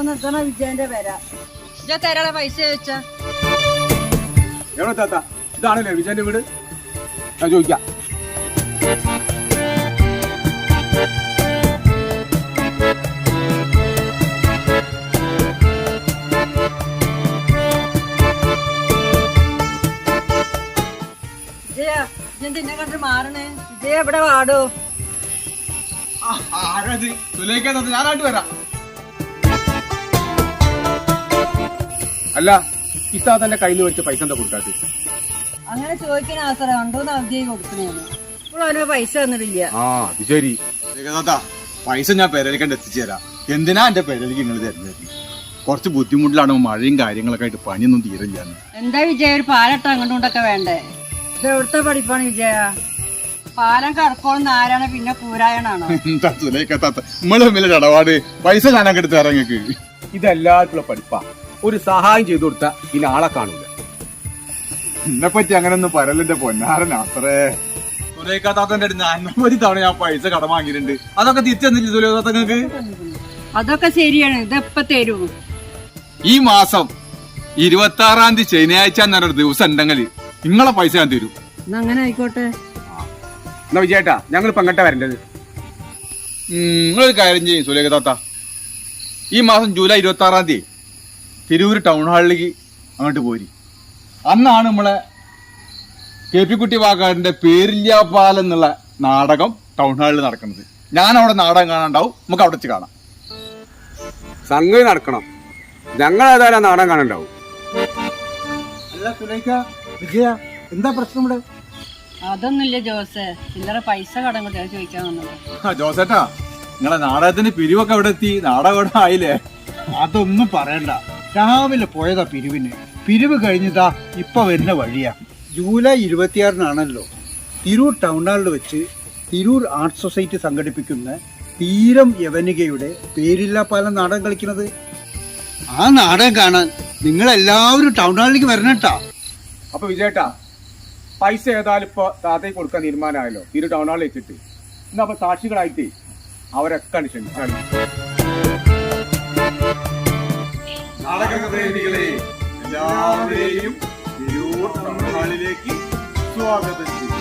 നിർത്തണ വിജയന്റെ പേര തരാളെ പൈസ ചോദിച്ചാ എവിടെ താത്ത ഇതാണല്ലേ വിജയന്റെ വീട്? ഞാൻ ചോദിക്കാം. വിജയ ഇതെന്നെ കണ്ടിട്ട് മാറണേ. വിജയ എവിടെ വാടോ? ഞാനായിട്ട് വരാം. അല്ല ഇത്താത്തന്റെ കയ്യിൽ വെച്ച് പൈസ എന്താ കൊടുക്കാത്ത? അങ്ങനെ ചോദിക്കാൻ അവസരം ഉണ്ടോന്ന് അവധിയായി കൊടുക്കണേ. ഇപ്പോൾ അവന് പൈസ തന്നിട്ടില്ല. ആ അത് ശരി. പൈസ ഞാൻ പെരലിക്കണ്ട് എത്തിച്ചു തരാം. എന്തിനാ എന്റെ പെരലിക്ക് നിങ്ങൾ തരുന്നത്? കുറച്ച് ബുദ്ധിമുട്ടിലാണ്, മഴയും കാര്യങ്ങളൊക്കെ ആയിട്ട് പണിയൊന്നും തീരില്ല. എന്താ വിജയ ഒരു പാലട്ടോ അങ്ങോട്ടും കൊണ്ടൊക്കെ വേണ്ടേ? ഇത് എവിടുത്തെ പഠിപ്പാണ് വിജയ? പാലം കടക്കോളം ആരാണ് പിന്നെ പൂരായണാണോ? എന്താ സുലേഖത്താത്ത നമ്മള് തമ്മിലുള്ള ഇടപാട്? പൈസ ഞാൻ അങ്ങ് എടുത്ത് തരാം നിങ്ങൾക്ക്. ഇതെല്ലാവർക്കുള്ള പഠിപ്പാ. ഒരു സഹായം ചെയ്തു കൊടുത്താ പിന്നെ ആളെ കാണൂല. എന്നെ പറ്റി അങ്ങനെ ഒന്നും പറയലിന്റെ പൊന്നാരൻ അത്രേ. സുലേഖത്താത്തന്റെ അടുത്ത് അനവധി തവണ ഞാൻ പൈസ കടം വാങ്ങിയിട്ടുണ്ട്. അതൊക്കെ തിരിച്ചു തന്നില്ല സുലേഖത്താത്ത നിങ്ങൾക്ക്? അതൊക്കെ ശരിയാണ്. ഇതെപ്പ തരൂ? ഈ മാസം 26-ാം തീയതി ശനിയാഴ്ച എന്നൊരു ദിവസം ഉണ്ടെങ്കിൽ നിങ്ങളെ പൈസ ഞാൻ തരൂ. അങ്ങനെ ആയിക്കോട്ടെ. എന്നാ വിജയേട്ടാ ഞങ്ങളിപ്പോ അങ്ങോട്ടാ വരേണ്ടത്? നിങ്ങളൊരു കാര്യം ചെയ്യും സുലേഖത്താത്ത. ഈ മാസം ജൂലൈ 26-ാം തീയതി തിരൂർ ടൗൺ ഹാളിലേക്ക് അങ്ങോട്ട് പോരി. അന്നാണ് നമ്മളെ KP കുട്ടി വാക്കാടിന്റെ പേരില്ലാപ്പാലം എന്നുള്ള നാടകം ടൗൺ ഹാളിൽ നടക്കുന്നത്. ഞാൻ അവിടെ നാടകം കാണാണ്ടാവും. നമുക്ക് അവിടെ വെച്ച് കാണാം. സംഗതി നടക്കണം. ഞങ്ങൾ ഏതായാലും നാടകം കാണാണ്ടാവും. അല്ല സുലേഖ, വിജയ എന്താ പ്രശ്നം ഇവിടെ? അതൊന്നുമില്ല ജോസേ, ചില്ലറ പൈസ കടം കൊണ്ടാണ് ചോദിക്കാൻ വന്നത്. ജോസേട്ടാ നിങ്ങളെ നാടകത്തിന് പിരിവൊക്കെ എവിടെ എത്തി? നാടകം എവിടെ ആയില്ലേ? അതൊന്നും പറയണ്ട. രാവിലെ പോയതാ പിരിവിന്. പിരിവ് കഴിഞ്ഞതാ ഇപ്പൊ വരുന്ന വഴിയാ. ജൂലൈ 26-നാണല്ലോ തിരൂർ ടൗൺ ഹാളിൽ വെച്ച് തിരൂർ ആർട്ട് സൊസൈറ്റി സംഘടിപ്പിക്കുന്ന തീരം യവനികയുടെ പേരില്ലാപ്പാലം നാടകം കളിക്കുന്നത്. ആ നാടകം കാണാൻ നിങ്ങളെല്ലാവരും ടൗൺ ഹാളിലേക്ക് വരണട്ടാ. അപ്പൊ വിജയേട്ടാ പൈസ ഏതായാലും ഇപ്പൊ താത്തയ്ക്ക് കൊടുക്കാൻ തീരുമാനമായല്ലോ തിരു ടൗൺ ഹാളിൽ വെച്ചിട്ട്. എന്നാ അപ്പൊ സാക്ഷികളായിട്ട് അവരൊക്കെ ക്ഷമിച്ചാണ്. നാടകപ്രേമികളെ എല്ലാവരെയും തിരൂർ ടൗൺ ഹാളിലേക്ക് സ്വാഗതം ചെയ്യും.